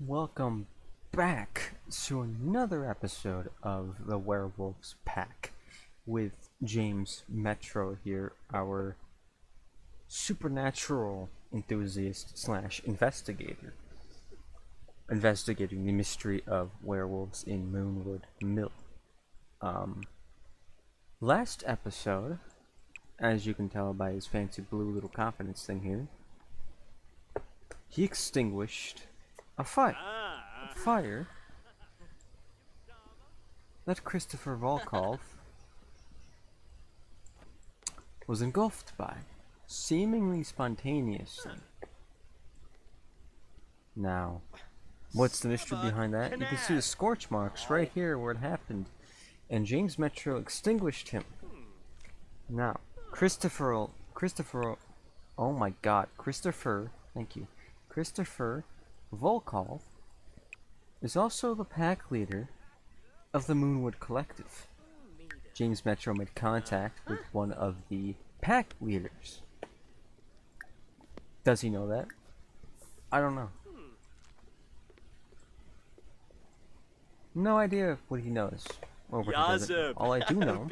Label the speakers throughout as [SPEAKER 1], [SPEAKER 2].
[SPEAKER 1] Welcome back to another episode of the Werewolves Pack with James Metro here, our supernatural enthusiast slash investigator, investigating the mystery of werewolves in Moonwood Mill. Last episode, as you can tell by his fancy blue little confidence thing here, he extinguished a fire. A fire that Christopher Volkov was engulfed by, seemingly spontaneously. Now, what's the mystery behind that? You can see the scorch marks right here where it happened, and James Metro extinguished him. Now, Christopher, oh my god, thank you, Christopher Volkov is also the pack leader of the Moonwood Collective. James Metro made contact with one of the pack leaders. Does he know that? I don't know. No idea what he knows. Or what he doesn't know. All I do know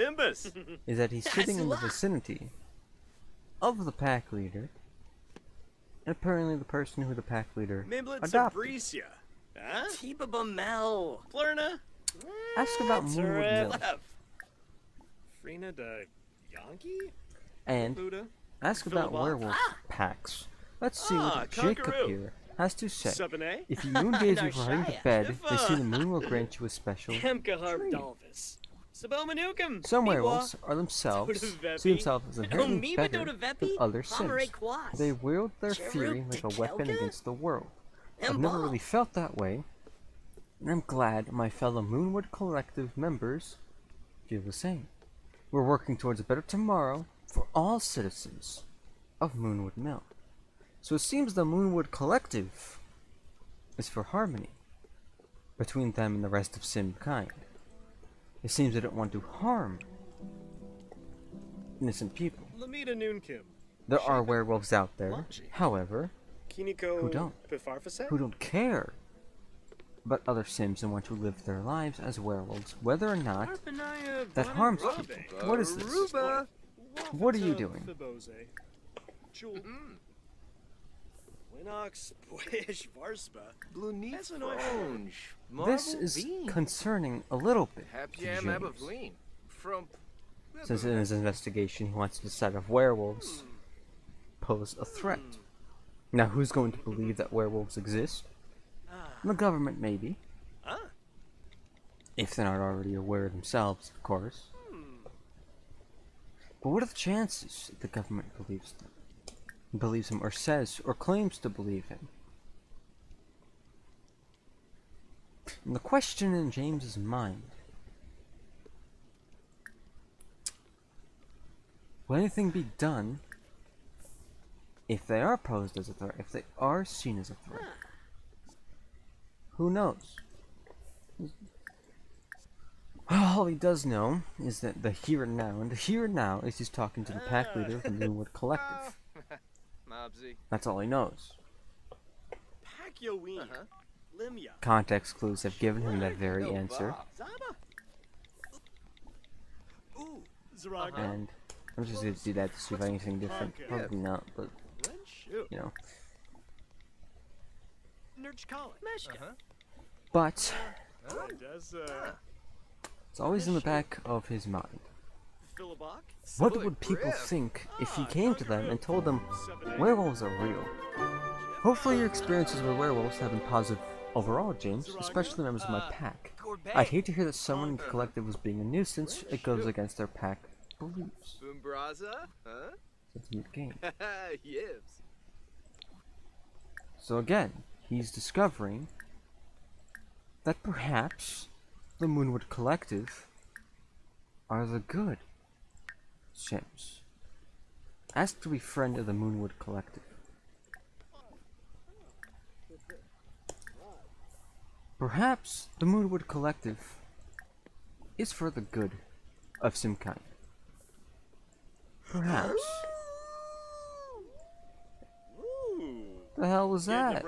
[SPEAKER 1] is that he's sitting in the vicinity of the pack leader, and apparently the person who the pack leader adopted. Ask about Moonwood Mill.
[SPEAKER 2] Frina de Yankee?
[SPEAKER 1] And ask about werewolf packs. Let's see what Jacob here has to say. If you moongaze before heading to bed, they see the moon will grant you a special treat. Some werewolves are see themselves as inherently better than other sims. They wield their fury like a weapon against the world. I've never really felt that way, and I'm glad my fellow Moonwood Collective members feel the same. We're working towards a better tomorrow for all citizens of Moonwood Mill. So it seems the Moonwood Collective is for harmony between them and the rest of sim kind. It seems they don't want to harm innocent people. There are werewolves out there, however, who don't care about other sims and want to live their lives as werewolves, whether or not that harms people. What is this? What are you doing? This is concerning a little bit to James. Since in his investigation he wants to decide if werewolves pose a threat. Now who's going to believe that werewolves exist? The government, maybe. If they're not already aware themselves, of course. But what are the chances that the government believes him, or says, or claims to believe him? And the question in James's mind: will anything be done if they are posed as a threat, if they are seen as a threat? Who knows? All he does know is that the here and now, and the here and now is he's talking to the pack leader of the Moonwood Collective. That's all he knows. Context clues have given him that very answer. And I'm just going to do that to see if anything different. Probably not, but you know. But it's always in the back of his mind. What would people think if he came to them and told them werewolves are real? Hopefully your experiences with werewolves have been positive overall, James, especially members of my pack. I'd hate to hear that someone in the collective was being a nuisance. It goes against their pack beliefs. That's a mute game. So again, he's discovering that perhaps the Moonwood Collective are the good sims. Ask to be friend of the Moonwood Collective. Perhaps the Moonwood Collective is for the good of simkind. Perhaps. The hell was that?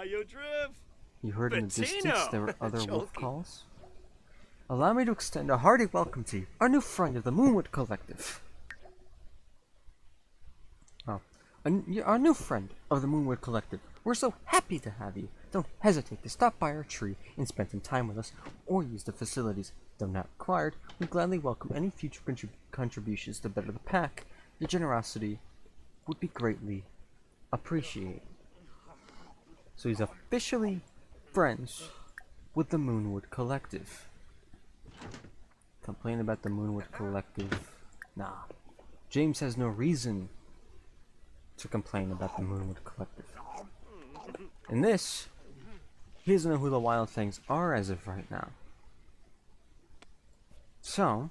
[SPEAKER 2] Yo drift.
[SPEAKER 1] You heard in the distance
[SPEAKER 2] Bettino!
[SPEAKER 1] there were other wolf
[SPEAKER 2] Joking.
[SPEAKER 1] calls? Allow me to extend a hearty welcome to you, our new friend of the Moonwood Collective. Oh, our new friend of the Moonwood Collective. We're so happy to have you. Don't hesitate to stop by our tree and spend some time with us, or use the facilities. Though not required, we gladly welcome any future contributions to better the pack. Your generosity would be greatly appreciated. So he's officially friends with the Moonwood Collective. Complain about the Moonwood Collective? Nah. James has no reason to complain about the Moonwood Collective. And this, he doesn't know who the Wildfangs are as of right now. So,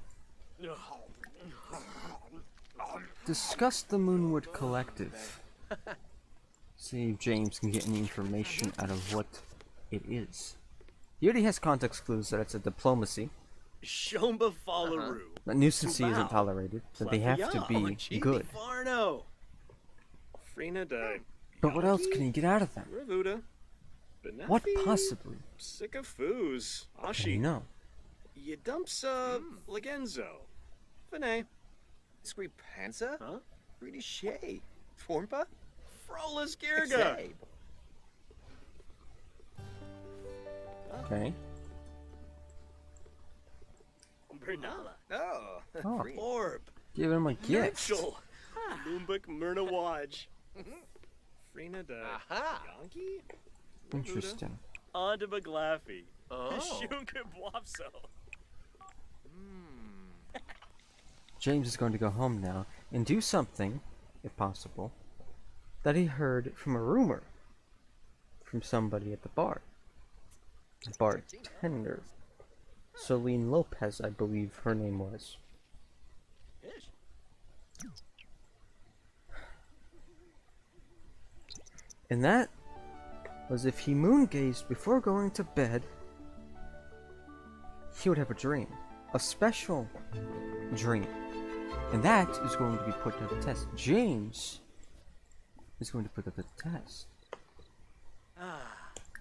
[SPEAKER 1] discuss the Moonwood Collective. See if James can get any information out of what it is. He already has context clues that it's a diplomacy.
[SPEAKER 2] Shomba Fallaru.
[SPEAKER 1] That nuisancy isn't tolerated, that they have to be good.
[SPEAKER 2] Frina da
[SPEAKER 1] But what else can he get out of them?
[SPEAKER 2] Ravuda.
[SPEAKER 1] What possibly
[SPEAKER 2] Sick of foos.
[SPEAKER 1] can he
[SPEAKER 2] Ashi.
[SPEAKER 1] know?
[SPEAKER 2] Yedumsa Legenzo. Vinay.
[SPEAKER 3] Skripansa?
[SPEAKER 2] Huh?
[SPEAKER 3] Pretty shay. Formpa?
[SPEAKER 2] Frolas Girga.
[SPEAKER 1] Okay.
[SPEAKER 2] Bernala.
[SPEAKER 3] Oh.
[SPEAKER 1] Oh.
[SPEAKER 2] Orb.
[SPEAKER 1] Give him a gift.
[SPEAKER 2] Mitchell. Lumbuk Myrna Waj. Frina da
[SPEAKER 3] Aha.
[SPEAKER 2] Yankee?
[SPEAKER 1] Interesting.
[SPEAKER 2] Onda Baglaffy.
[SPEAKER 3] Oh.
[SPEAKER 2] Shunka Bwapso.
[SPEAKER 1] James is going to go home now and do something, if possible, that he heard from a rumor from somebody at the bar. The bartender. Celine Lopez, I believe her name was. And that was if he moon-gazed before going to bed, he would have a dream. A special dream. And that is going to be put to the test. James is going to put to the test.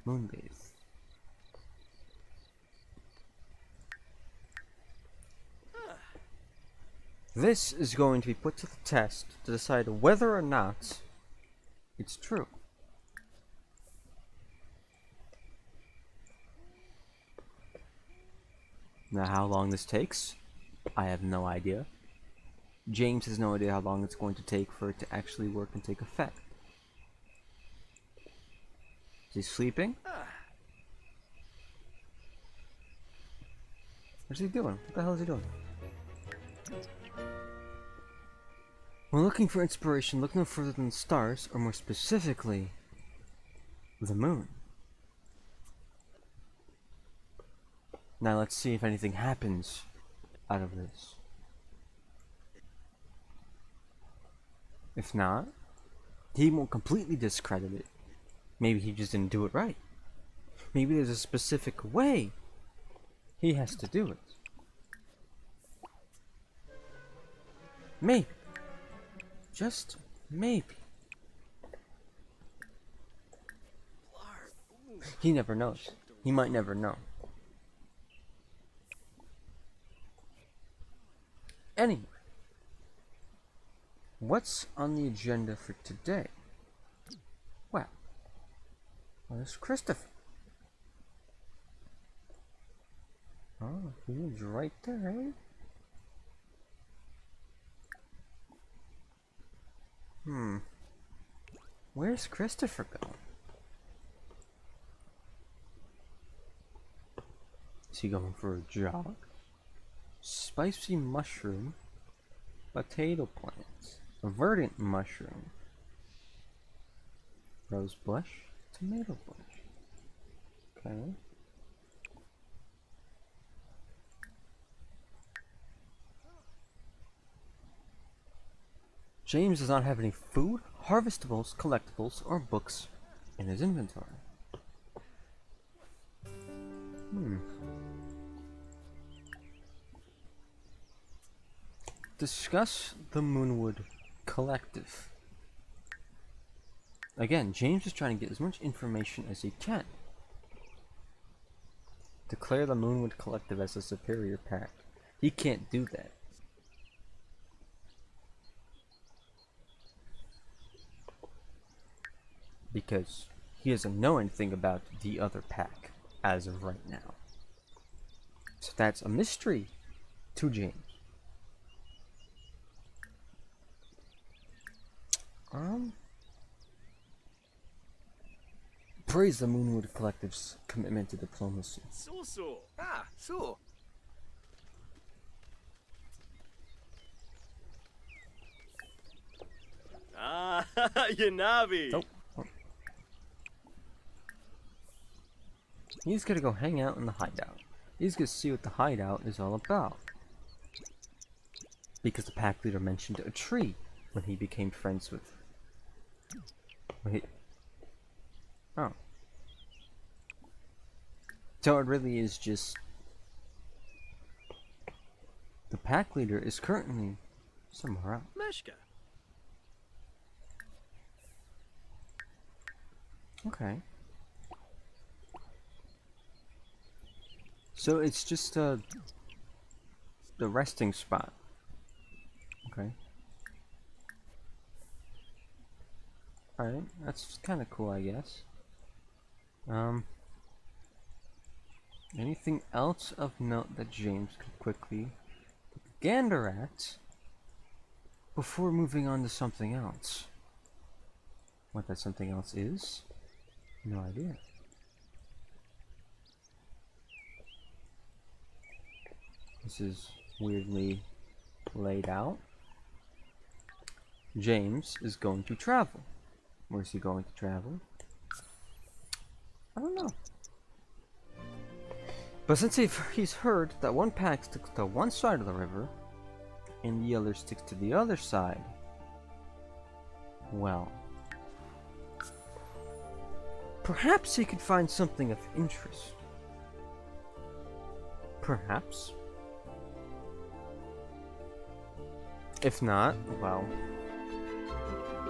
[SPEAKER 1] Moongaze. This is going to be put to the test to decide whether or not it's true. Now, how long this takes, I have no idea. James has no idea how long it's going to take for it to actually work and take effect. Is he sleeping? What's he doing? What the hell is he doing? When looking for inspiration, look no further than the stars, or more specifically, the moon. Now let's see if anything happens out of this. If not, he won't completely discredit it. Maybe he just didn't do it right. Maybe there's a specific way he has to do it. Maybe. Just maybe. He never knows. He might never know. Anyway, what's on the agenda for today? Well, there's Christopher. Oh, he's right there, eh? Where's Christopher going? Is he going for a jog? Spicy mushroom, potato plants, a verdant mushroom, rose bush, tomato bush. Okay. James does not have any food, harvestables, collectibles, or books in his inventory. Discuss the Moonwood Collective. Again, James is trying to get as much information as he can. Declare the Moonwood Collective as a superior pack. He can't do that. Because he doesn't know anything about the other pack as of right now. So that's a mystery to James. Praise the Moonwood Collective's commitment to diplomacy.
[SPEAKER 2] So.
[SPEAKER 3] Ah, so.
[SPEAKER 2] Ah, Yanabi.
[SPEAKER 1] Nope. He's gonna go hang out in the hideout. He's gonna see what the hideout is all about. Because the pack leader mentioned a tree when he became friends with... Wait. Oh. So it really is just... The pack leader is currently somewhere else.
[SPEAKER 2] Meshka.
[SPEAKER 1] Okay. So it's just the resting spot. Okay. Alright, that's kind of cool, I guess. Anything else of note that James could quickly gander at before moving on to something else? What that something else is? No idea. This is weirdly laid out. James is going to travel. Where's he going to travel? I don't know. But since he's heard that one pack sticks to one side of the river and the other sticks to the other side, well, perhaps he could find something of interest. Perhaps. If not, well,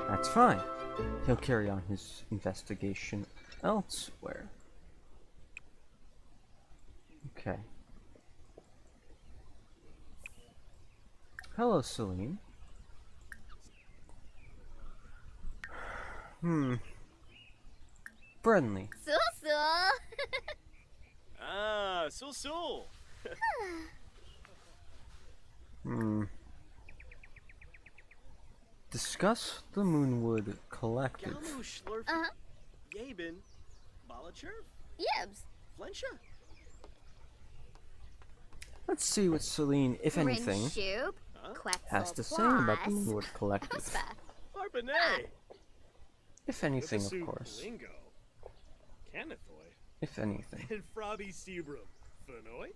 [SPEAKER 1] that's fine. He'll carry on his investigation elsewhere. Okay. Hello, Celine. Friendly.
[SPEAKER 2] Ah, so.
[SPEAKER 1] Discuss the Moonwood Collective.
[SPEAKER 2] Galmu Schlurf. Yabin. Balacherv.
[SPEAKER 4] Yibs.
[SPEAKER 2] Flensha.
[SPEAKER 1] Let's see what Celine, if anything,
[SPEAKER 4] Rinshoop.
[SPEAKER 1] has to say about the Moonwood Collective.
[SPEAKER 2] Arpanay.
[SPEAKER 1] If anything, of course.
[SPEAKER 2] Lingo. Canathoy.
[SPEAKER 1] If anything.
[SPEAKER 2] And Frobby Sebrum. Fenoy.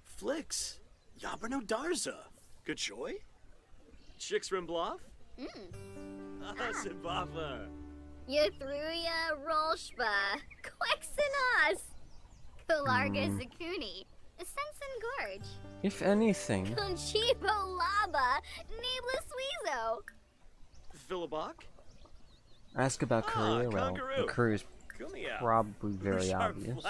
[SPEAKER 2] Flix. Yabrano Darza. Gachoy. Shixrimblov. Sibafa.
[SPEAKER 4] Yathruya Rolshba. Quexenas. Kularga Zakuni. Sensen Gorge.
[SPEAKER 1] If anything,
[SPEAKER 4] Conchipo Laba. Nameless Weezo.
[SPEAKER 2] Philibok.
[SPEAKER 1] ask about career. Well, the career is
[SPEAKER 2] Kumia.
[SPEAKER 1] probably very obvious.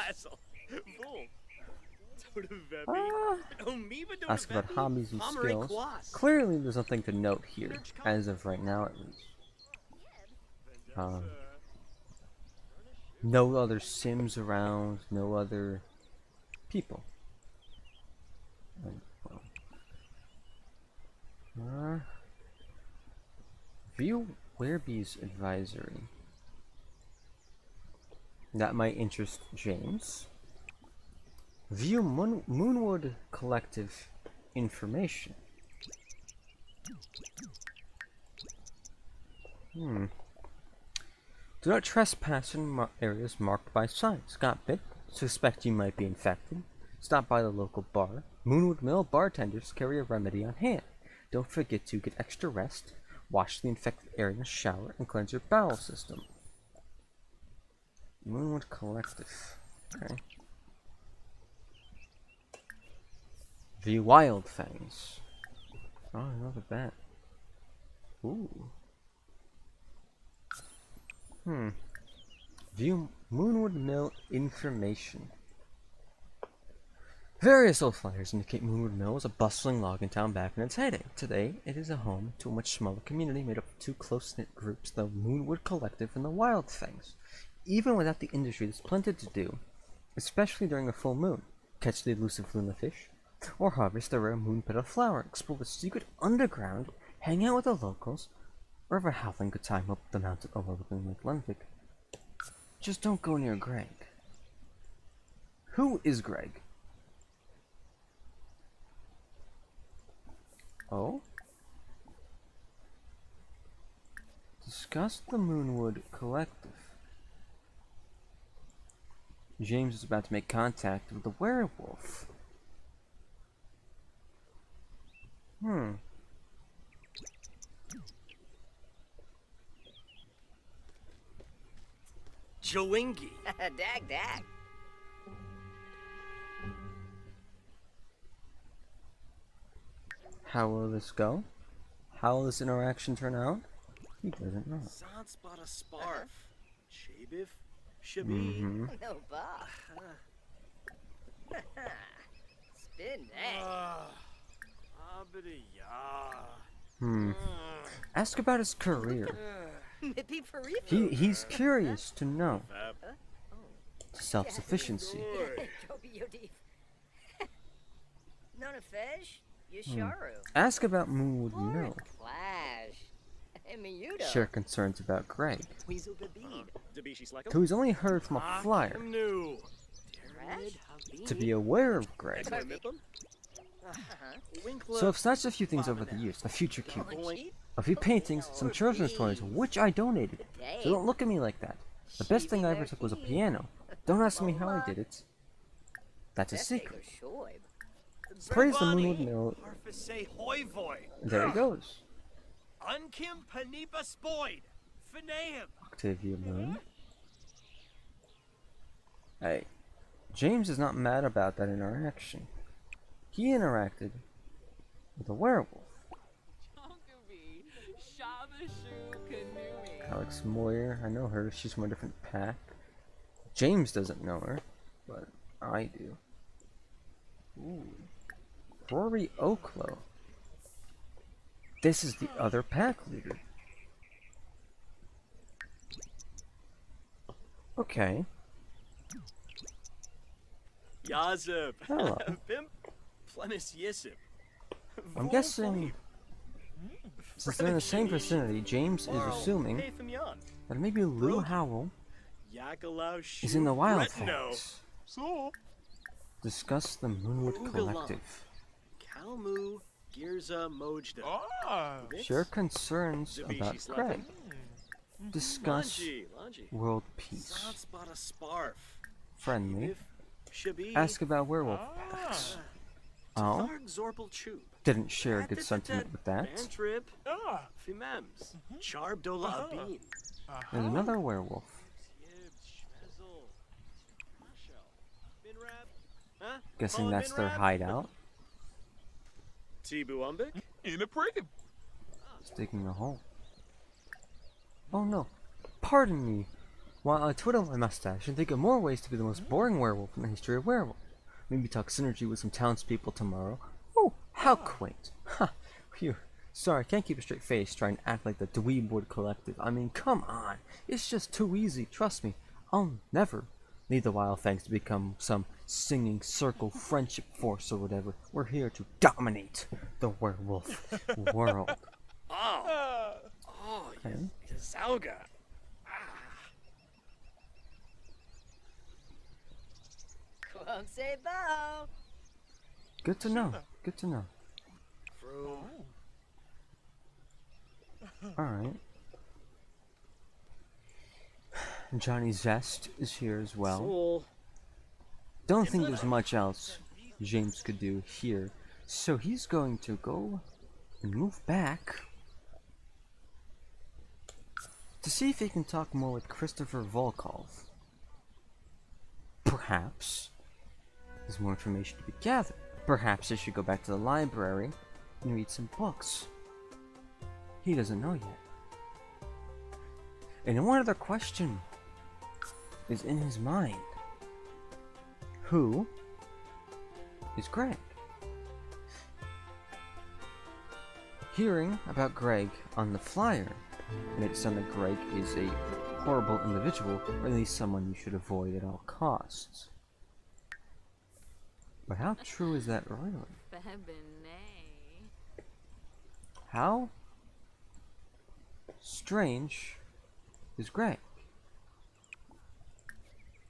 [SPEAKER 1] Ask about hobbies and skills. Clearly, there's nothing to note here, as of right now at least. No other Sims around, no other people. View Werebee's advisory. That might interest James. View Moonwood Collective information. Do not trespass in areas marked by signs. Got bit? Suspect you might be infected? Stop by the local bar. Moonwood Mill bartenders carry a remedy on hand. Don't forget to get extra rest, wash the infected area in a shower, and cleanse your bowel system. Moonwood Collective. Okay. View Wildfangs. Oh, look at that. Ooh. View Moonwood Mill information. Various old flyers indicate Moonwood Mill was a bustling logging town back in its heyday. Today, it is a home to a much smaller community made up of two close-knit groups, the Moonwood Collective and the Wildfangs. Even without the industry, there's plenty to do, especially during a full moon. Catch the elusive luna fish, or harvest the rare moon petal flower, explore the secret underground, hang out with the locals, or have a howling good time up the mountain overlooking Lake Lenvik. Just don't go near Greg. Who is Greg? Oh? Discuss the Moonwood Collective. James is about to make contact with the werewolf.
[SPEAKER 2] Jawingi.
[SPEAKER 3] Dag dag.
[SPEAKER 1] How will this go? How will this interaction turn out? He doesn't know.
[SPEAKER 2] Zanspot a sparf. Shabif. Shabi.
[SPEAKER 3] No ba. Spin day.
[SPEAKER 1] Ask about his career.
[SPEAKER 3] Mippy Parifu.
[SPEAKER 1] He's curious to know. Self-sufficiency.
[SPEAKER 3] Nona Fesh. Yasharu.
[SPEAKER 1] Ask about Moonwood Mill.
[SPEAKER 3] Clash.
[SPEAKER 1] Share concerns about Greg,
[SPEAKER 3] Weasel Babid.
[SPEAKER 1] who he's only heard from a flyer. To be aware of Greg. So I've snatched a few things over the years, a future cube, a few paintings, some children's toys, which I donated. So don't look at me like that. The best thing I ever took was a piano. Don't ask me how I did it. That's a secret. Praise the Moonwood Mill. There he goes.
[SPEAKER 2] Unkim Panipa Spoid. Finahim.
[SPEAKER 1] Octavia Moon. Hey, James is not mad about that interaction. He interacted with a werewolf. Alex Moyer, I know her, she's from a different pack. James doesn't know her, but I do. Ooh. Rory Oklo. This is the other pack leader. Okay.
[SPEAKER 2] Yazib.
[SPEAKER 1] Hello.
[SPEAKER 2] Pimp. Plenis Yisib.
[SPEAKER 1] I'm guessing, since they're in the same vicinity, James is assuming that maybe Lou Howell is in the Wildfangs. Discuss the Moonwood Collective.
[SPEAKER 2] Kalmu Girza Mojda.
[SPEAKER 1] Share concerns about Greg. Discuss world peace.
[SPEAKER 2] Zanspot a sparf.
[SPEAKER 1] Friendly.
[SPEAKER 2] Shabi.
[SPEAKER 1] Ask about werewolf packs. Oh?
[SPEAKER 2] Zorpal Chub.
[SPEAKER 1] Didn't share a good sentiment with that.
[SPEAKER 2] Bantrip. Fimems. Charbdola Abin.
[SPEAKER 1] There's another werewolf. Guessing that's their hideout.
[SPEAKER 2] Tibu Umbik?
[SPEAKER 5] In a prim.
[SPEAKER 1] It's digging a hole. Oh no. Pardon me. While I twiddle my mustache and think of more ways to be the most boring werewolf in the history of werewolf. Maybe talk synergy with some townspeople tomorrow. Oh, how quaint. Ha, phew. Sorry, I can't keep a straight face trying to act like the Dweebwood Collective. I mean, come on. It's just too easy, trust me. I'll never lead the Wildfangs to become some singing circle friendship force or whatever. We're here to dominate the werewolf world.
[SPEAKER 2] Oh,
[SPEAKER 1] Okay.
[SPEAKER 2] Yazauga.
[SPEAKER 1] Good to know. Good to know. Alright. Johnny Zest is here as well.
[SPEAKER 2] Soul.
[SPEAKER 1] Don't think there's much else James could do here. So he's going to go and move back to see if he can talk more with Christopher Volkov. Perhaps there's more information to be gathered. Perhaps they should go back to the library and read some books. He doesn't know yet. And one other question is in his mind. Who is Greg? Hearing about Greg on the flyer made it sound that Greg is a horrible individual, or at least someone you should avoid at all costs. But how true is that really? How strange is Greg?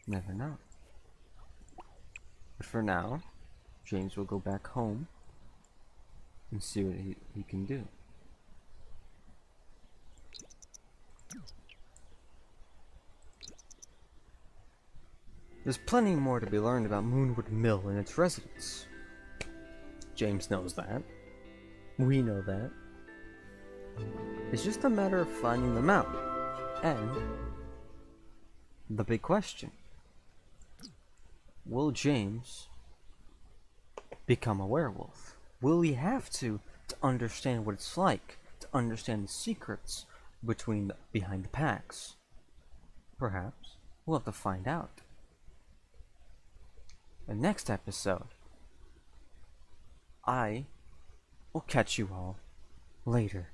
[SPEAKER 1] Never know. But for now, James will go back home and see what he can do. There's plenty more to be learned about Moonwood Mill and its residents. James knows that. We know that. It's just a matter of finding them out. And the big question. Will James become a werewolf? Will he have to understand what it's like, to understand the secrets behind the packs? Perhaps. We'll have to find out. The next episode, I will catch you all later.